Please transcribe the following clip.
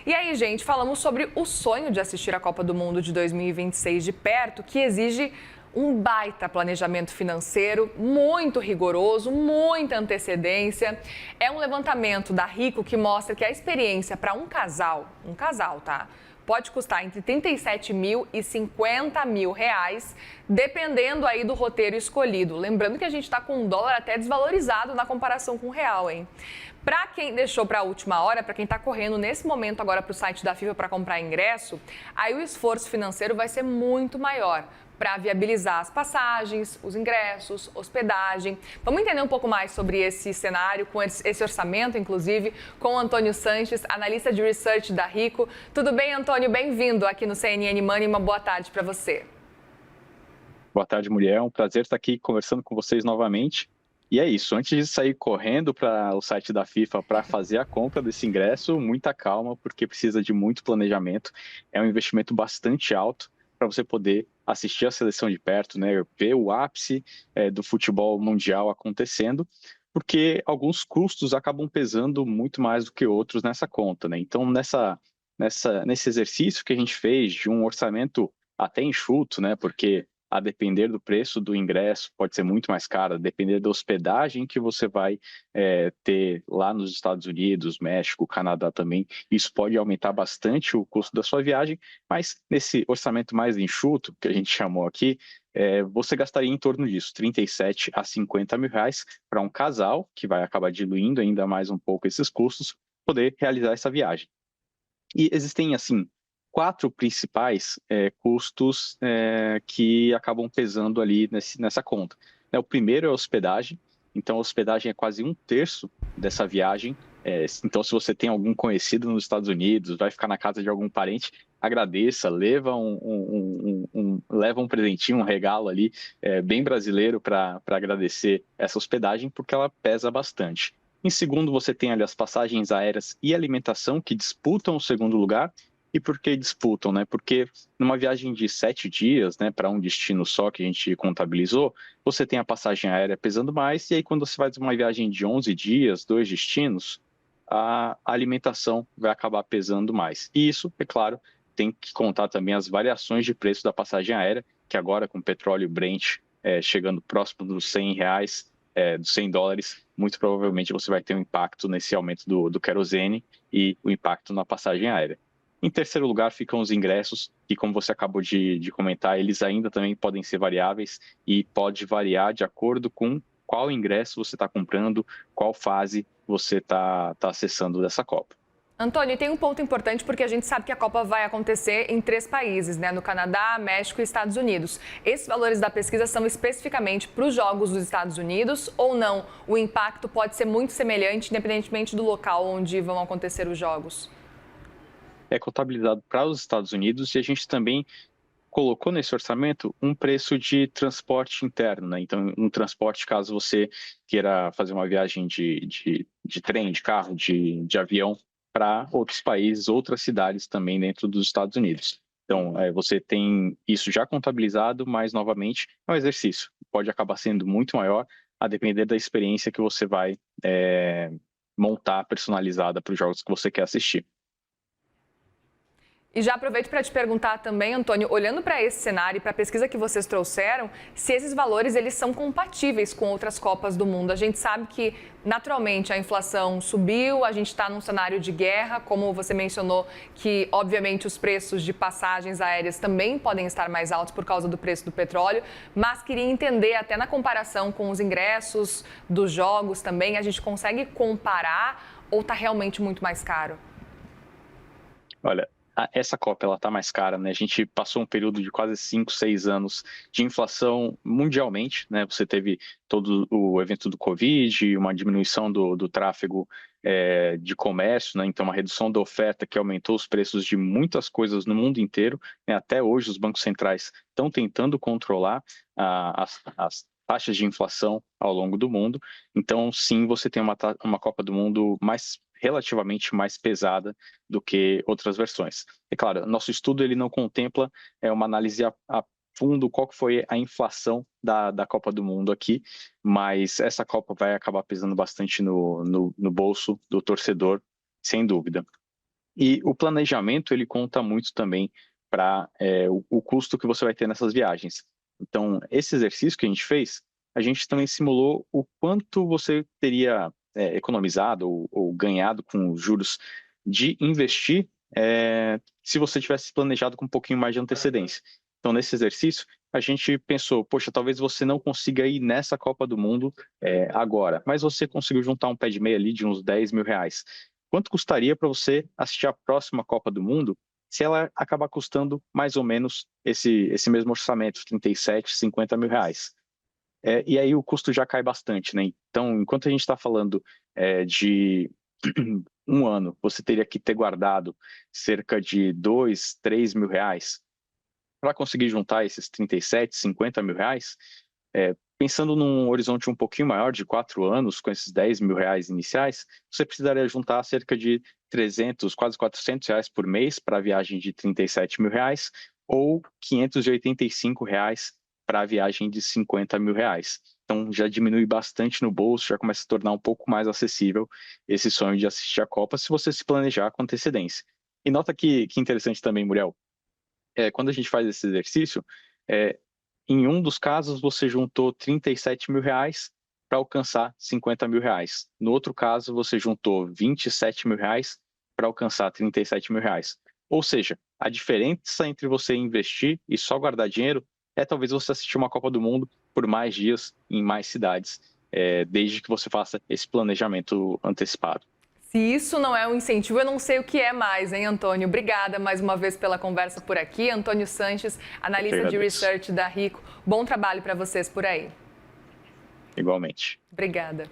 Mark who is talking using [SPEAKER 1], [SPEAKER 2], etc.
[SPEAKER 1] E aí, gente, falamos sobre o sonho de assistir a Copa do Mundo de 2026 de perto, que exige um baita planejamento financeiro, muito rigoroso, muita antecedência. É um levantamento da Rico que mostra que a experiência para um casal, tá? Pode custar entre 37 mil e 50 mil reais, dependendo aí do roteiro escolhido. Lembrando que a gente está com um dólar até desvalorizado na comparação com o real, hein? Para quem deixou para a última hora, para quem está correndo nesse momento agora para o site da FIFA para comprar ingresso, aí o esforço financeiro vai ser muito maior para viabilizar as passagens, os ingressos, hospedagem. Vamos entender um pouco mais sobre esse cenário, com esse orçamento, inclusive, com o Antônio Sanches, analista de research da Rico. Tudo bem, Antônio? Bem-vindo aqui no CNN Money. Uma boa tarde para você.
[SPEAKER 2] Boa tarde, mulher. É um prazer estar aqui conversando com vocês novamente. E é isso, antes de sair correndo para o site da FIFA para fazer a compra desse ingresso, muita calma, porque precisa de muito planejamento. É um investimento bastante alto para você poder assistir a seleção de perto, né? Ver o ápice do futebol mundial acontecendo, porque alguns custos acabam pesando muito mais do que outros nessa conta, né? Então, nesse exercício que a gente fez de um orçamento até enxuto, né? Porque a depender do preço do ingresso, pode ser muito mais caro, a depender da hospedagem que você vai ter lá nos Estados Unidos, México, Canadá também, isso pode aumentar bastante o custo da sua viagem, mas nesse orçamento mais enxuto, que a gente chamou aqui, você gastaria em torno disso, 37 a 50 mil reais para um casal, que vai acabar diluindo ainda mais um pouco esses custos, poder realizar essa viagem. E existem, assim, quatro principais custos que acabam pesando ali nessa conta. O primeiro é a hospedagem, então a hospedagem é quase um terço dessa viagem. Então, se você tem algum conhecido nos Estados Unidos, vai ficar na casa de algum parente, agradeça, leva leva um presentinho, um regalo ali, bem brasileiro para agradecer essa hospedagem, porque ela pesa bastante. Em segundo, você tem ali as passagens aéreas e alimentação, que disputam o segundo lugar. E por que disputam, né? Porque numa viagem de 7 dias, né, para um destino só que a gente contabilizou, você tem a passagem aérea pesando mais, e aí quando você faz uma viagem de 11 dias, 2 destinos, a alimentação vai acabar pesando mais. E isso, é claro, tem que contar também as variações de preço da passagem aérea, que agora com o petróleo Brent chegando próximo dos R$ 100, dos US$ 100, muito provavelmente você vai ter um impacto nesse aumento do querosene e o impacto na passagem aérea. Em terceiro lugar ficam os ingressos, que como você acabou de comentar, eles ainda também podem ser variáveis e pode variar de acordo com qual ingresso você está comprando, qual fase você está acessando dessa Copa.
[SPEAKER 1] Antônio, tem um ponto importante porque a gente sabe que a Copa vai acontecer em 3 países, né? No Canadá, México e Estados Unidos. Esses valores da pesquisa são especificamente para os Jogos dos Estados Unidos ou não? O impacto pode ser muito semelhante, independentemente do local onde vão acontecer os Jogos?
[SPEAKER 2] É contabilizado para os Estados Unidos e a gente também colocou nesse orçamento um preço de transporte interno, né? Então, um transporte, caso você queira fazer uma viagem de trem, de carro, de avião para outros países, outras cidades também dentro dos Estados Unidos. Então, você tem isso já contabilizado, mas, novamente, é um exercício. Pode acabar sendo muito maior, a depender da experiência que você vai montar personalizada para os jogos que você quer assistir.
[SPEAKER 1] E já aproveito para te perguntar também, Antônio, olhando para esse cenário e para a pesquisa que vocês trouxeram, se esses valores eles são compatíveis com outras Copas do Mundo. A gente sabe que, naturalmente, a inflação subiu, a gente está num cenário de guerra, como você mencionou, que, obviamente, os preços de passagens aéreas também podem estar mais altos por causa do preço do petróleo, mas queria entender, até na comparação com os ingressos dos jogos também, a gente consegue comparar ou está realmente muito mais caro?
[SPEAKER 2] Olha, essa Copa ela está mais cara, né? A gente passou um período de quase 5, 6 anos de inflação mundialmente, né? Você teve todo o evento do Covid, uma diminuição do tráfego de comércio, né? Então uma redução da oferta que aumentou os preços de muitas coisas no mundo inteiro, né? Até hoje os bancos centrais estão tentando controlar as taxas de inflação ao longo do mundo. Então, sim, você tem uma Copa do Mundo relativamente mais pesada do que outras versões. É claro, nosso estudo ele não contempla uma análise a fundo qual que foi a inflação da Copa do Mundo aqui, mas essa Copa vai acabar pesando bastante no bolso do torcedor, sem dúvida. E o planejamento, ele conta muito também para o custo que você vai ter nessas viagens. Então, esse exercício que a gente fez, a gente também simulou o quanto você teria economizado ou ganhado com os juros de investir se você tivesse planejado com um pouquinho mais de antecedência. Então, nesse exercício, a gente pensou, poxa, talvez você não consiga ir nessa Copa do Mundo agora, mas você conseguiu juntar um pé de meia ali de uns 10 mil reais. Quanto custaria para você assistir a próxima Copa do Mundo se ela acabar custando mais ou menos esse mesmo orçamento, 37, 50 mil reais? E aí o custo já cai bastante, né? Então, enquanto a gente está falando de um ano, você teria que ter guardado cerca de 2, 3 mil reais para conseguir juntar esses 37, 50 mil reais. Pensando num horizonte um pouquinho maior, de 4 anos, com esses 10 mil reais iniciais, você precisaria juntar cerca de 300, quase 400 reais por mês para a viagem de 37 mil reais ou 585 reais para a viagem de 50 mil reais. Então já diminui bastante no bolso, já começa a tornar um pouco mais acessível esse sonho de assistir a Copa se você se planejar com antecedência. E nota que interessante também, Muriel, quando a gente faz esse exercício, em um dos casos você juntou 37 mil reais para alcançar 50 mil reais. No outro caso, você juntou 27 mil reais para alcançar 37 mil reais. Ou seja, a diferença entre você investir e só guardar dinheiro talvez você assistir uma Copa do Mundo por mais dias em mais cidades, desde que você faça esse planejamento antecipado.
[SPEAKER 1] Se isso não é um incentivo, eu não sei o que é mais, hein, Antônio? Obrigada mais uma vez pela conversa por aqui. Antônio Sanches, analista de research da Rico. Bom trabalho para vocês por aí.
[SPEAKER 2] Igualmente.
[SPEAKER 1] Obrigada.